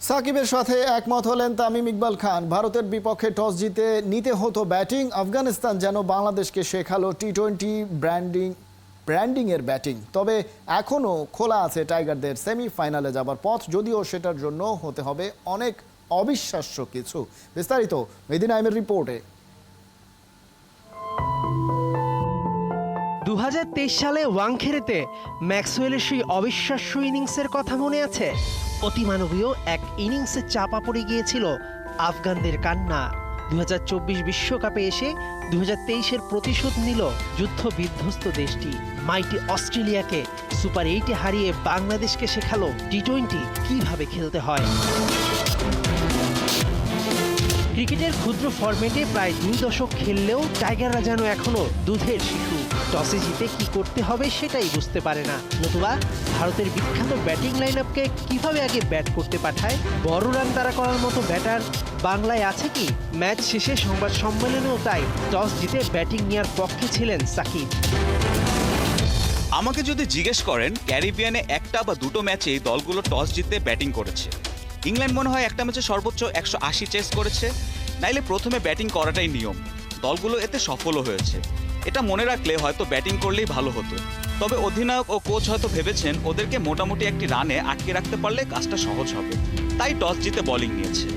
সাকিবের সাথে একমত হলেন তামিম ইকবাল খান। ভারতের বিপক্ষে টস জিতে নিতে হতো ব্যাটিং। আফগানিস্তান যেন বাংলাদেশকে শেখালো টি-20 ব্র্যান্ডিংয়ের ব্যাটিং। তবে এখনও খোলা আছে টাইগারদের সেমিফাইনালে যাবার পথ, যদিও সেটার জন্য হতে হবে অনেক অবিশ্বাস্য কিছু। বিস্তারিত মেহেদী নাইমের রিপোর্টে। 2023 সালে ওয়াংখেড়েতে ম্যাক্সওয়েলের সেই অবিশ্বাস্য ইনিংসের কথা মনে আছে? অতিমানবীয় এক ইনিংসে চাপা পড়ে গিয়েছিল আফগানদের কান্না। 2024 বিশ্বকাপে এসে 2023-এর প্রতিশোধ নিল যুদ্ধ বিধ্বস্ত দেশটি। মাইটি অস্ট্রেলিয়াকে সুপার 8-এ হারিয়ে বাংলাদেশকে শেখালো টি-20 কিভাবে খেলতে হয়। ক্রিকেটের ক্ষুদ্র ফরম্যাটে প্রায় 2 দশক খেললেও টাইগাররা যেন এখনো দুধের শিশু। টসে জিতে কি করতে হবে সেটাই বুঝতে পারে না, নতুবা ভারতের বিখ্যাত ব্যাটিং লাইন আপকে কিভাবে আগে ব্যাট করতে পাঠায়। বড় রান তাড়া করার মতো ব্যাটার বাংলায় আছে কি? ম্যাচ শেষে সংবাদ সম্মেলনেও তাই টস জিতে ব্যাটিং নেওয়ার পক্ষে ছিলেন সাকিব। আমাকে যদি জিজ্ঞেস করেন, ক্যারিবিয়ানে একটা বা দুটো ম্যাচেই দলগুলো টস জিতে ব্যাটিং করেছে। ইংল্যান্ড মনে হয় একটা ম্যাচে সর্বোচ্চ 180 চেস করেছে। নাইলে প্রথমে ব্যাটিং করাটাই নিয়ম। দলগুলো এতে সফলও হয়েছে। এটা মনে রাখলে হয়তো ব্যাটিং করলেই ভালো হতো। তবে অধিনায়ক ও কোচ হয়তো ভেবেছেন ওদেরকে মোটামুটি একটি রানে আটকে রাখতে পারলে কাজটা সহজ হবে, তাই টস জিতে বোলিং নিয়েছে।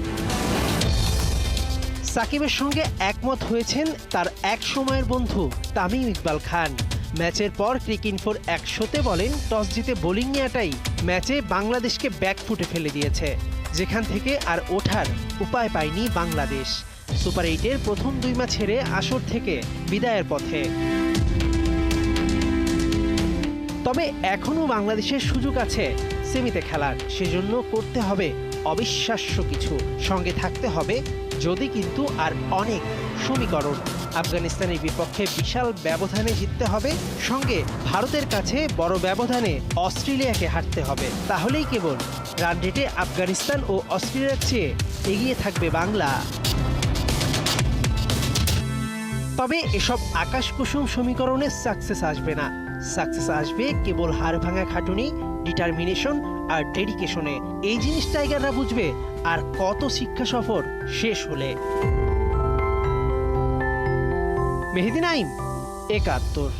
সাকিবের সঙ্গে একমত হয়েছেন তার এক সময়ের বন্ধু তামিম ইকবাল খান। ম্যাচের পর ক্রিকইনফোর 100-তে বলেন, টস জিতে বোলিং নেওয়াটাই ম্যাচে বাংলাদেশকে ব্যাকফুটে ফেলে দিয়েছে, যেখান থেকে আর ওঠার উপায় পায়নি বাংলাদেশ। সুপার 8-এর প্রথম 2 ম্যাচ হেরে আসর থেকে বিদায়ের পথে। তবে এখনও বাংলাদেশের সুযোগ আছে সেমিতে খেলার। সেজন্য করতে হবে অবিশ্বাস্য কিছু, সঙ্গে থাকতে হবে যদি কিন্তু আর অনেক সমীকরণ। আফগানিস্তানের বিপক্ষে বিশাল ব্যবধানে জিততে হবে, সঙ্গে ভারতের কাছে বড় ব্যবধানে অস্ট্রেলিয়াকে হারতে হবে। তাহলেই কেবল রান রেটে আফগানিস্তান ও অস্ট্রেলিয়ার চেয়ে এগিয়ে থাকবে বাংলা। তবে এসব আকাশকুসুম সমীকরণে সাকসেস আসবে না। সাকসেস আসবে কেবল হাড় ভাঙা খাটুনি, ডিটারমিনেশন আর ডেডিকেশনে। এই জিনিস টাইগাররা বুঝবে আর কত শিক্ষা সফর শেষ হলে। মেহেদী নাইম, 71।